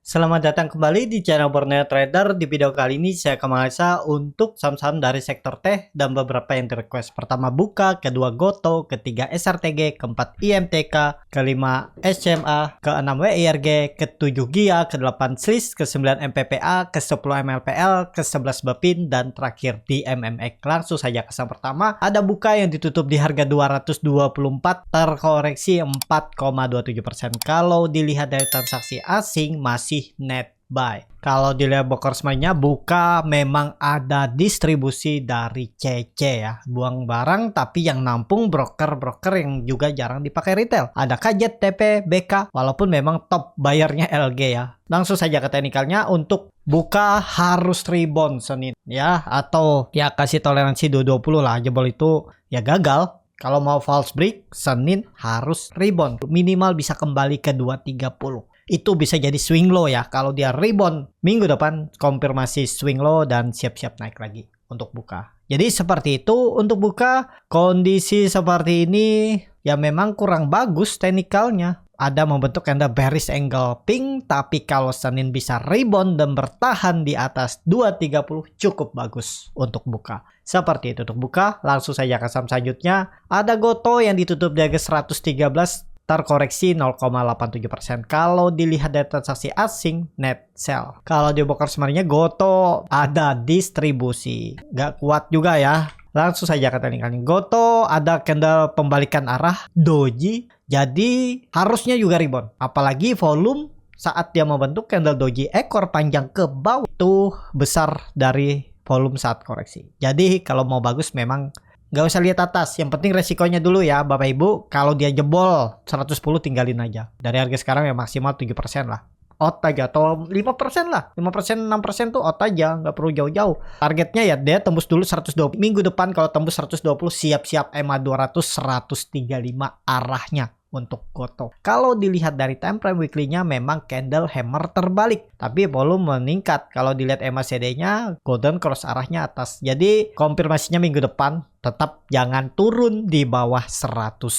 Selamat datang kembali di channel Borneo Trader. Di video kali ini saya akan menganalisa untuk saham-saham dari sektor teh dan beberapa yang request. Pertama Buka, kedua Gotoh, ketiga SRTG, keempat IMTK, kelima SMA, keenam WIRG, ketujuh GIA, ke-8 SLIS, ke-9 MPPA, ke-10 MLPL, ke-11 BEPIN, dan terakhir di MMX. Langsung saja ke saham pertama. Ada Buka yang ditutup di harga 224, terkoreksi 4,27%. Kalau dilihat dari transaksi asing masih net buy. Kalau dilihat bokorsmanya Buka memang ada distribusi dari CC ya, buang barang tapi yang nampung broker-broker yang juga jarang dipakai retail. Ada KZ, TP, BK, walaupun memang top bayarnya LG ya. Langsung saja ke teknikalnya. Untuk Buka harus rebound Senin ya, atau ya kasih toleransi 220 lah, jebol itu ya gagal. Kalau mau false break Senin harus rebound, minimal bisa kembali ke 230. Itu bisa jadi swing low ya. Kalau dia rebound minggu depan, konfirmasi swing low dan siap-siap naik lagi untuk Buka. Jadi seperti itu untuk Buka. Kondisi seperti ini ya memang kurang bagus teknikalnya. Ada membentuk candle bearish angle pink, tapi kalau Senin bisa rebound dan bertahan di atas 230 cukup bagus untuk Buka. Seperti itu untuk Buka. Langsung saja ke saham selanjutnya. Ada Gotoh yang ditutup di harga 113, terkoreksi 0,87%. Kalau dilihat dari transaksi asing, net sell. Kalau di bokorsmanya Gotoh ada distribusi, nggak kuat juga ya. Langsung saja ke teknikalnya. Gotoh ada candle pembalikan arah doji, jadi harusnya juga rebound. Apalagi volume saat dia membentuk candle doji ekor panjang ke bawah itu besar dari volume saat koreksi. Jadi kalau mau bagus memang nggak usah lihat atas, yang penting resikonya dulu ya Bapak Ibu. Kalau dia jebol 110 tinggalin aja. Dari harga sekarang ya maksimal 7% lah. Out aja, atau 5% lah. 5%, 6% tuh out aja, nggak perlu jauh-jauh. Targetnya ya dia tembus dulu 120. Minggu depan kalau tembus 120 siap-siap EMA 200, 135 arahnya untuk Gotoh. Kalau dilihat dari time frame weekly-nya memang candle hammer terbalik, tapi volume meningkat. Kalau dilihat EMA CD-nya golden cross arahnya atas. Jadi konfirmasinya minggu depan tetap jangan turun di bawah 110.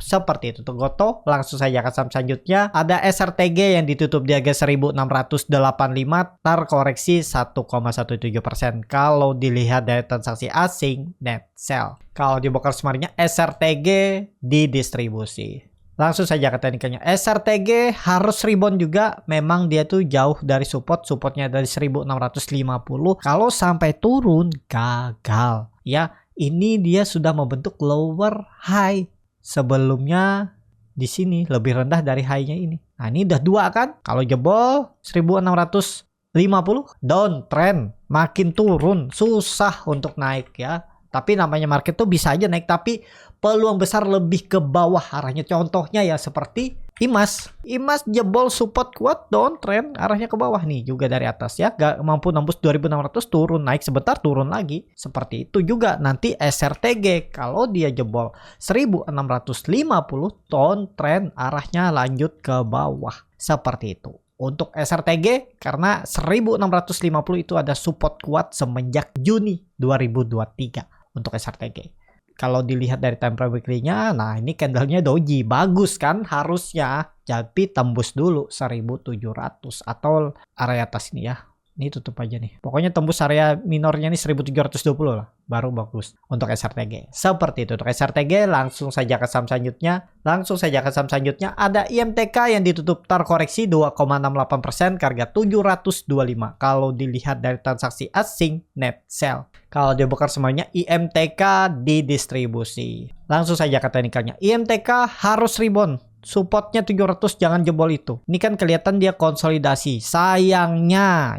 Seperti itu untuk Gotoh. Langsung saja ke saham selanjutnya. Ada SRTG yang ditutup di harga 1685, terkoreksi 1,17%. Kalau dilihat dari transaksi asing, net sell. Kalau di bokorsmanya SRTG didistribusi. Langsung saja ke teknikalnya. SRTG harus rebound juga. Memang dia tuh jauh dari support. Supportnya dari 1650. Kalau sampai turun gagal ya. Ini dia sudah membentuk lower high. Sebelumnya di sini lebih rendah dari high-nya ini. Nah, ini udah dua kan? Kalau jebol 1650 downtrend, makin turun, susah untuk naik ya. Tapi namanya market tuh bisa aja naik, tapi peluang besar lebih ke bawah arahnya. Contohnya ya seperti IMAS. IMAS jebol support kuat, downtrend, arahnya ke bawah nih juga dari atas ya. Gak mampu nembus 2600, turun, naik sebentar, turun lagi. Seperti itu juga nanti SRTG. Kalau dia jebol 1650, downtrend, arahnya lanjut ke bawah. Seperti itu untuk SRTG, karena 1650 itu ada support kuat semenjak Juni 2023 untuk SRTG. Kalau dilihat dari time frame weekly-nya, nah ini candlenya doji, bagus kan harusnya, tapi tembus dulu 1700 atau area atas ini ya. Ini tutup aja nih. Pokoknya tembus area minornya nih 1720 lah. Baru bagus untuk SRTG. Seperti itu untuk SRTG. Langsung saja ke saham selanjutnya. Ada IMTK yang ditutup terkoreksi 2,68%. Harga 725. Kalau dilihat dari transaksi asing, net sell. Kalau dibongkar semuanya IMTK didistribusi. Langsung saja ke teknikalnya. IMTK harus rebound. Supportnya 700, jangan jebol itu. Ini kan kelihatan dia konsolidasi. Sayangnya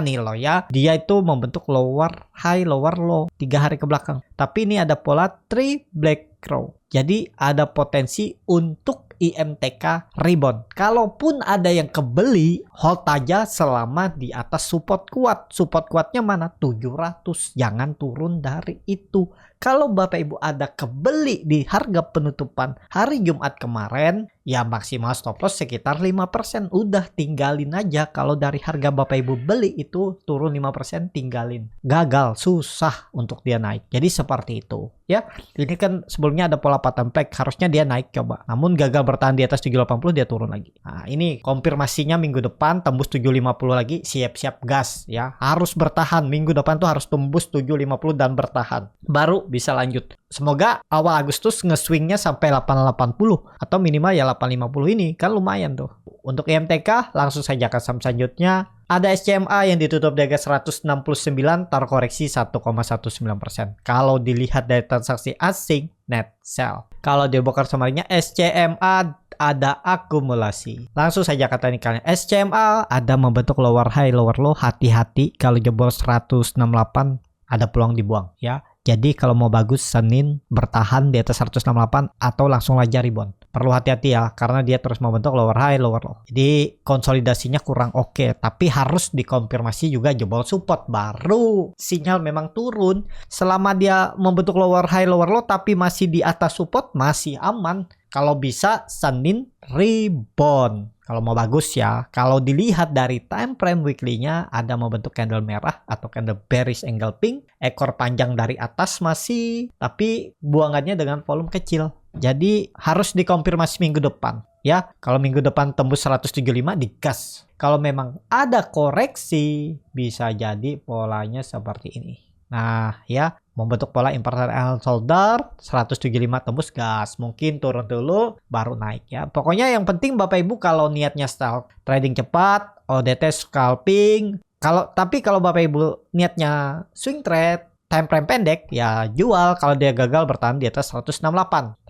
nih loh ya. Dia itu membentuk lower high, lower low 3 hari ke belakang. Tapi ini ada pola 3 black crow. Jadi ada potensi untuk IMTK rebound. Kalaupun ada yang kebeli, hold aja selama di atas support kuat. Support kuatnya mana? 700. Jangan turun dari itu. Kalau Bapak Ibu ada kebeli di harga penutupan hari Jumat kemarin, ya maksimal stop loss sekitar 5%. Udah tinggalin aja. Kalau dari harga Bapak Ibu beli itu turun 5%, tinggalin. Gagal, susah untuk dia naik. Jadi seperti itu ya. Ini kan sebelumnya ada pola pattern pack, harusnya dia naik coba. Namun gagal bertahan di atas 780 dia turun lagi. Nah, ini konfirmasinya minggu depan tembus 750 lagi, siap-siap gas ya. Harus bertahan, minggu depan tuh harus tembus 750 dan bertahan. Baru bisa lanjut. Semoga awal Agustus nge-swingnya sampai 880 atau minimal ya 850 ini, kan lumayan tuh. Untuk IMTK langsung saja ke saham selanjutnya. Ada SCMA yang ditutup di harga 169 terkoreksi 1,19%. Kalau dilihat dari transaksi asing, net sell. Kalau dibongkar summary-nya SCMA ada akumulasi. Langsung saja kata nikelnya. SCMA ada membentuk lower high, lower low. Hati-hati kalau jebol 168 ada peluang dibuang ya. Jadi kalau mau bagus Senin bertahan di atas 168 atau langsung aja rebound. Perlu hati-hati ya karena dia terus membentuk lower high, lower low. Jadi konsolidasinya kurang oke, tapi harus dikonfirmasi juga jebol support baru sinyal memang turun. Selama dia membentuk lower high, lower low tapi masih di atas support masih aman. Kalau bisa Senin rebound. Kalau mau bagus ya, kalau dilihat dari time frame weekly-nya ada membentuk candle merah atau candle bearish engulfing, ekor panjang dari atas masih, tapi buangannya dengan volume kecil. Jadi harus dikonfirmasi minggu depan ya. Kalau minggu depan tembus 175 digas. Kalau memang ada koreksi bisa jadi polanya seperti ini. Nah ya, membentuk pola important and shoulder 175 tembus gas, mungkin turun dulu baru naik ya. Pokoknya yang penting Bapak Ibu kalau niatnya style trading cepat, ODT scalping, tapi kalau Bapak Ibu niatnya swing trade time frame pendek ya jual kalau dia gagal bertahan di atas 168.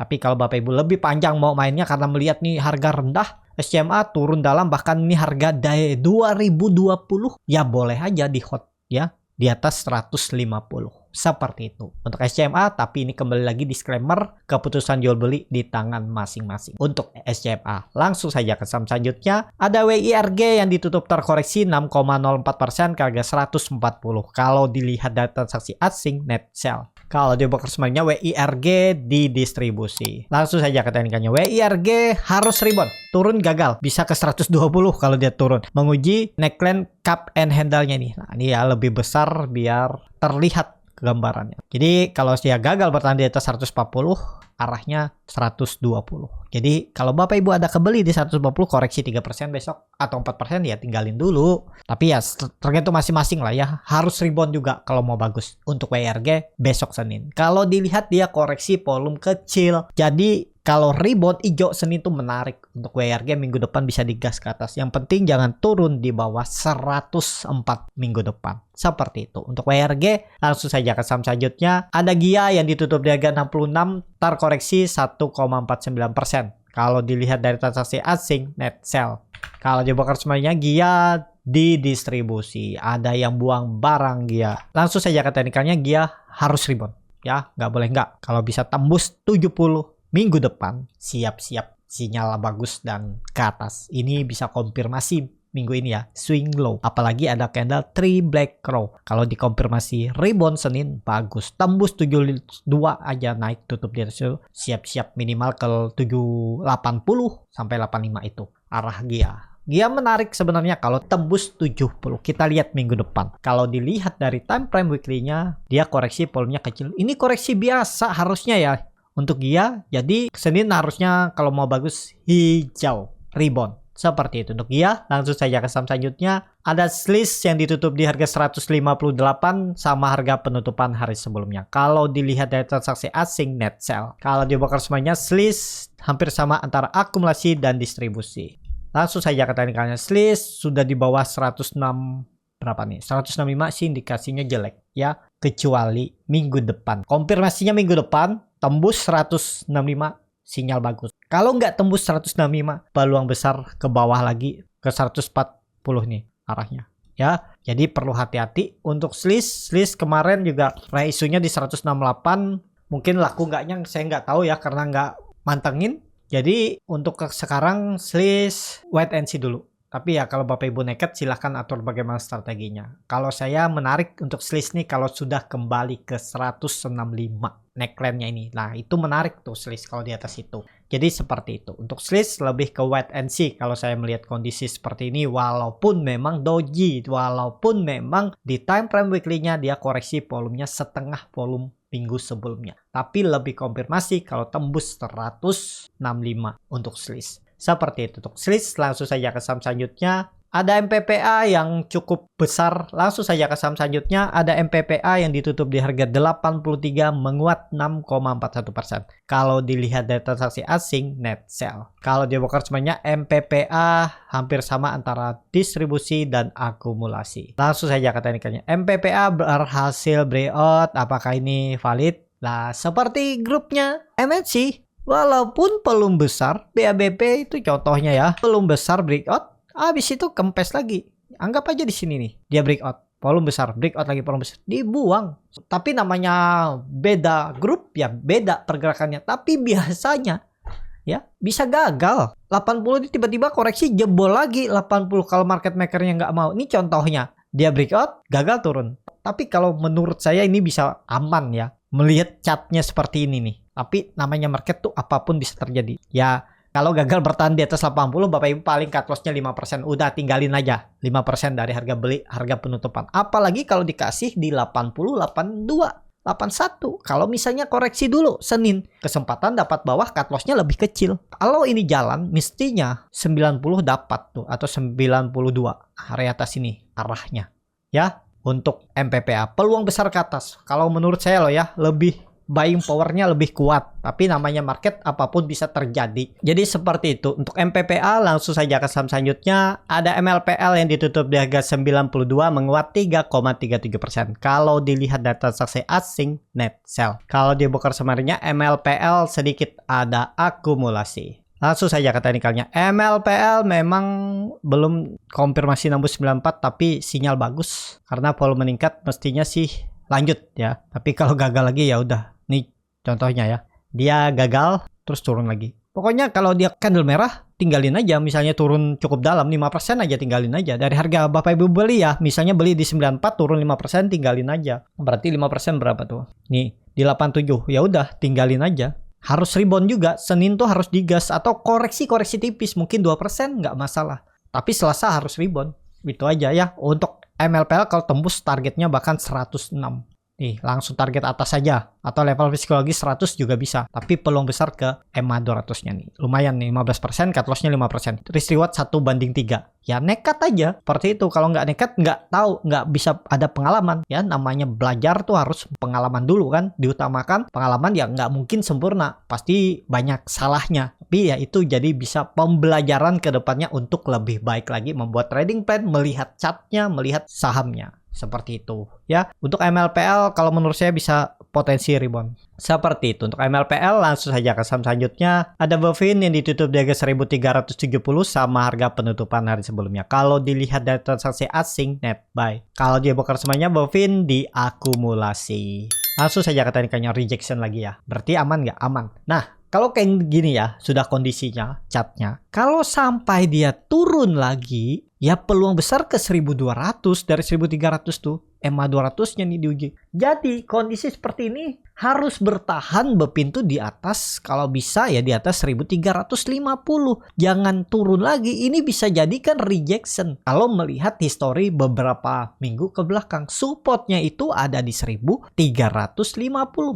Tapi kalau Bapak Ibu lebih panjang mau mainnya karena melihat nih harga rendah, SCMA turun dalam bahkan ini harga dari 2020 ya boleh aja di hot ya di atas 150 seperti itu untuk SCMA. Tapi ini kembali lagi disclaimer, keputusan jual beli di tangan masing-masing untuk SCMA. Langsung saja ke saham selanjutnya. Ada WIRG yang ditutup terkoreksi 6,04% ke harga 140. Kalau dilihat dari transaksi asing net sell. Kalau di broker semuanya WIRG didistribusi. Langsung saja ke teknikannya. WIRG harus rebound. Turun gagal. Bisa ke 120 kalau dia turun. Menguji neckline cup and handle-nya nih. Nah ini ya lebih besar biar terlihat gambarannya. Jadi kalau dia gagal bertahan di atas 140, arahnya 120. Jadi kalau Bapak Ibu ada kebeli di 120 koreksi 3% besok atau 4% ya tinggalin dulu. Tapi ya tergantung masing-masing lah ya. Harus rebound juga kalau mau bagus. Untuk WIRG besok Senin. Kalau dilihat dia koreksi volume kecil. Jadi kalau rebound hijau Senin itu menarik. Untuk WIRG minggu depan bisa digas ke atas. Yang penting jangan turun di bawah 104 minggu depan. Seperti itu. Untuk WIRG langsung saja ke saham selanjutnya. Ada GIA yang ditutup di harga 66 terkoreksi 1,49%. Kalau dilihat dari transaksi asing net sell. Kalau di broker semuanya GIA didistribusi. Ada yang buang barang GIA. Langsung saja ke teknikalnya GIA harus rebound. Ya nggak boleh nggak. Kalau bisa tembus 70 minggu depan siap-siap sinyal bagus dan ke atas. Ini bisa konfirmasi minggu ini ya, swing low. Apalagi ada candle 3 black crow. Kalau dikonfirmasi rebound Senin bagus. Tembus 72 aja naik tutup di atas itu. Siap-siap minimal ke 780 sampai 85 itu arah GIA. GIA menarik sebenarnya kalau tembus 70. Kita lihat minggu depan. Kalau dilihat dari time frame weekly-nya, dia koreksi volumenya kecil. Ini koreksi biasa harusnya ya. Untuk GIA, jadi Senin harusnya kalau mau bagus hijau, rebound. Seperti itu untuk GIA. Langsung saja ke saham selanjutnya. Ada SLIS yang ditutup di harga 158 sama harga penutupan hari sebelumnya. Kalau dilihat dari transaksi asing net sell. Kalau dibongkar semuanya SLIS hampir sama antara akumulasi dan distribusi. Langsung saja ke teknikalnya. SLIS sudah di bawah 106 berapa nih? 165 sih indikasinya jelek ya. Kecuali minggu depan. Konfirmasinya minggu depan. Tembus 165 sinyal bagus. Kalau nggak tembus 165 peluang besar ke bawah lagi ke 140 nih arahnya ya. Jadi perlu hati-hati untuk SLIS kemarin juga isunya di 168 mungkin laku nggaknya saya nggak tahu ya karena nggak mantengin. Jadi untuk sekarang SLIS wait and see dulu. Tapi ya kalau Bapak Ibu nekat silahkan atur bagaimana strateginya. Kalau saya menarik untuk SLIS nih kalau sudah kembali ke 165 neckline-nya ini. Nah itu menarik tuh SLIS kalau di atas itu. Jadi seperti itu. Untuk SLIS lebih ke wait and see kalau saya melihat kondisi seperti ini. Walaupun memang doji. Walaupun memang di time frame weekly-nya dia koreksi volumenya setengah volume minggu sebelumnya. Tapi lebih konfirmasi kalau tembus 165 untuk selis. Seperti itu untuk selis. Langsung saja ke saham selanjutnya. Ada MPPA yang cukup besar. Langsung saja ke saham selanjutnya. Ada MPPA yang ditutup di harga 83 menguat 6,41%. Kalau dilihat dari transaksi asing, net sell. Kalau di broker semuanya, MPPA hampir sama antara distribusi dan akumulasi. Langsung saja ke teknikalnya. MPPA berhasil breakout. Apakah ini valid? Nah, seperti grupnya MNC. Walaupun belum besar, BABP itu contohnya ya. Belum besar breakout. Habis itu kempes lagi. Anggap aja di sini nih. Dia breakout. Volume besar. Breakout lagi volume besar. Dibuang. Tapi namanya beda grup ya. Beda pergerakannya. Tapi biasanya ya bisa gagal. 80 ini tiba-tiba koreksi jebol lagi. 80 kalau market makernya nggak mau. Ini contohnya. Dia breakout. Gagal turun. Tapi kalau menurut saya ini bisa aman ya. Melihat chartnya seperti ini nih. Tapi namanya market tuh apapun bisa terjadi. Ya. Kalau gagal bertahan di atas 80, Bapak Ibu paling cut loss-nya 5%. Udah tinggalin aja 5% dari harga beli, harga penutupan. Apalagi kalau dikasih di 80, 82, 81. Kalau misalnya koreksi dulu Senin, kesempatan dapat bawah cut loss-nya lebih kecil. Kalau ini jalan, mestinya 90 dapat tuh atau 92 area atas ini arahnya. Ya, untuk MPPA peluang besar ke atas. Kalau menurut saya loh ya, lebih buying powernya lebih kuat, tapi namanya market apapun bisa terjadi. Jadi seperti itu. Untuk MPPA langsung saja ke saham selanjutnya. Ada MLPL yang ditutup di harga 92 menguat 3,33%. Kalau dilihat data transaksi asing, net sell. Kalau di broker semarinnya MLPL sedikit ada akumulasi. Langsung saja ke teknikalnya. MLPL memang belum konfirmasi nembus 94 tapi sinyal bagus karena volume meningkat, mestinya sih lanjut ya. Tapi kalau gagal lagi ya udah. Nih contohnya ya. Dia gagal terus turun lagi. Pokoknya kalau dia candle merah tinggalin aja. Misalnya turun cukup dalam 5% aja tinggalin aja. Dari harga Bapak Ibu beli ya. Misalnya beli di 94 turun 5% tinggalin aja. Berarti 5% berapa tuh? Nih di 87. Ya udah tinggalin aja. Harus rebound juga. Senin tuh harus digas atau koreksi-koreksi tipis mungkin 2% nggak masalah. Tapi Selasa harus rebound. Itu aja ya untuk MLPL. Kalau tembus targetnya bahkan 106. Nih langsung target atas saja. Atau level psikologi 100 juga bisa. Tapi peluang besar ke EMA 200 nya nih. Lumayan nih 15%, cut loss-nya 5%. Risk reward 1/3. Ya nekat aja. Seperti itu. Kalau nggak nekat nggak tahu, nggak bisa ada pengalaman. Ya namanya belajar tuh harus pengalaman dulu kan. Diutamakan pengalaman ya nggak mungkin sempurna. Pasti banyak salahnya. Tapi ya itu jadi bisa pembelajaran ke depannya untuk lebih baik lagi membuat trading plan, melihat chartnya, melihat sahamnya. Seperti itu ya. Untuk MLPL kalau menurut saya bisa potensi rebound. Seperti itu untuk MLPL. Langsung saja ke saham selanjutnya. Ada Bovin yang ditutup di harga 1370 sama harga penutupan hari sebelumnya. Kalau dilihat dari transaksi asing, net buy. Kalau dia broker semuanya Bovin diakumulasi. Langsung saja ke teknikalnya, rejection lagi ya. Berarti aman nggak? Aman. Nah kalau kayak gini ya, sudah kondisinya, chartnya. Kalau sampai dia turun lagi, ya peluang besar ke 1200 dari 1300 tuh. EMA 200-nya nih diuji. Jadi kondisi seperti ini harus bertahan berpintu di atas, kalau bisa ya di atas 1350. Jangan turun lagi. Ini bisa jadikan rejection. Kalau melihat histori beberapa minggu ke belakang, supportnya itu ada di 1350.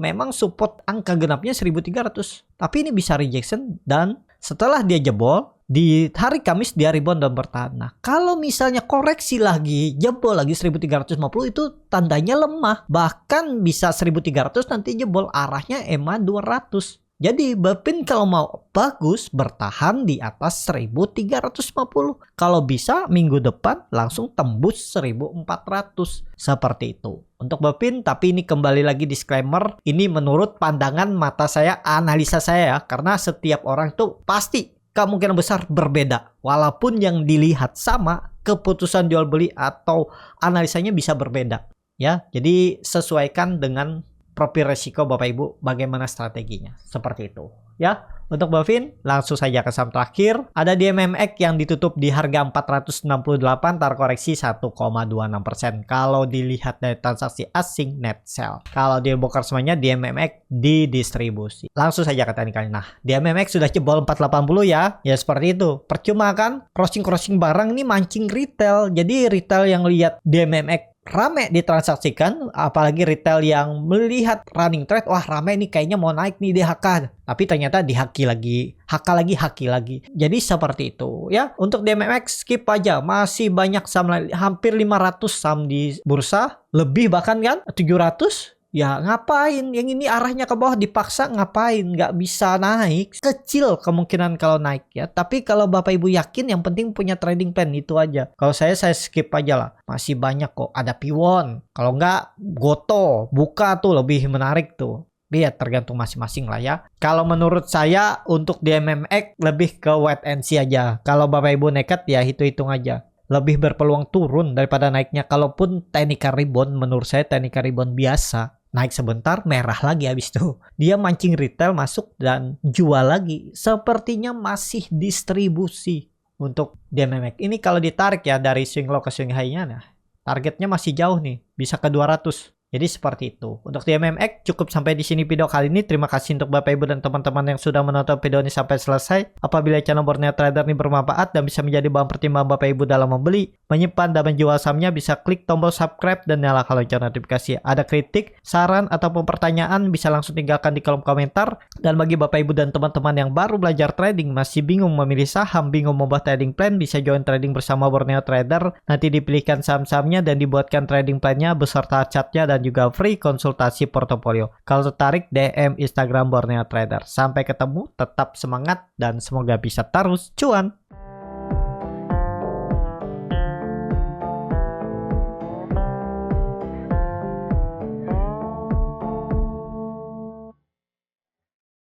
Memang support angka genapnya 1300. Tapi ini bisa rejection dan setelah dia jebol, di hari Kamis dia rebound dan bertahan. Nah, kalau misalnya koreksi lagi, jebol lagi 1350 itu tandanya lemah. Bahkan bisa 1300 nanti jebol, arahnya EMA 200. Jadi Bapin kalau mau bagus bertahan di atas 1350. Kalau bisa minggu depan langsung tembus 1400. Seperti itu. Untuk Bapin, tapi ini kembali lagi disclaimer. Ini menurut pandangan mata saya, analisa saya ya. Karena setiap orang tuh pasti kemungkinan besar berbeda. Walaupun yang dilihat sama, keputusan jual beli atau analisanya bisa berbeda. Ya, jadi sesuaikan dengan profil resiko Bapak Ibu, bagaimana strateginya. Seperti itu. Ya, untuk Bovin, langsung saja ke saham terakhir. Ada DMMX yang ditutup di harga 468, terkoreksi 1,26%. Kalau dilihat dari transaksi asing, net sell. Kalau di broker semuanya, DMMX didistribusi. Langsung saja ke teknikalnya. Nah, DMMX sudah jebol 480 ya. Ya seperti itu. Percuma kan crossing-crossing barang ini mancing retail. Jadi retail yang lihat DMMX rame ditransaksikan, apalagi retail yang melihat running trade, wah rame nih kayaknya mau naik nih DHK, tapi ternyata dihaki lagi, haki lagi. Jadi seperti itu ya. Untuk DMMX skip aja, masih banyak saham, hampir 500 saham di bursa, lebih bahkan kan 700. Ya ngapain, yang ini arahnya ke bawah dipaksa ngapain, nggak bisa naik, kecil kemungkinan kalau naik ya. Tapi kalau Bapak Ibu yakin, yang penting punya trading plan, itu aja. Kalau saya skip aja lah, masih banyak kok, ada Piwon, kalau nggak Goto, Buka tuh lebih menarik tuh. Ya tergantung masing-masing lah ya. Kalau menurut saya untuk DMMX lebih ke wait and see aja. Kalau Bapak Ibu nekat ya hitung aja. Lebih berpeluang turun daripada naiknya. Kalaupun technical rebound, menurut saya technical rebound biasa. Naik sebentar, merah lagi habis itu. Dia mancing retail masuk dan jual lagi. Sepertinya masih distribusi untuk DMMX. Ini kalau ditarik ya dari swing low ke swing high-nya, nah targetnya masih jauh nih. Bisa ke 200. Jadi seperti itu. Untuk DMMX cukup sampai di sini video kali ini. Terima kasih untuk Bapak Ibu dan teman-teman yang sudah menonton video ini sampai selesai. Apabila channel Borneo Trader ini bermanfaat dan bisa menjadi bahan pertimbangan Bapak Ibu dalam membeli, menyimpan dan menjual sahamnya, bisa klik tombol subscribe dan nyalakan lonceng notifikasi. Ada kritik, saran ataupun pertanyaan bisa langsung tinggalkan di kolom komentar. Dan bagi Bapak Ibu dan teman-teman yang baru belajar trading, masih bingung memilih saham, bingung membuat trading plan, bisa join trading bersama Borneo Trader. Nanti dipilihkan saham-sahamnya dan dibuatkan trading plannya beserta chartnya dan juga free konsultasi portofolio. Kalau tertarik, DM Instagram Borneo Trader. Sampai ketemu, tetap semangat dan semoga bisa terus cuan.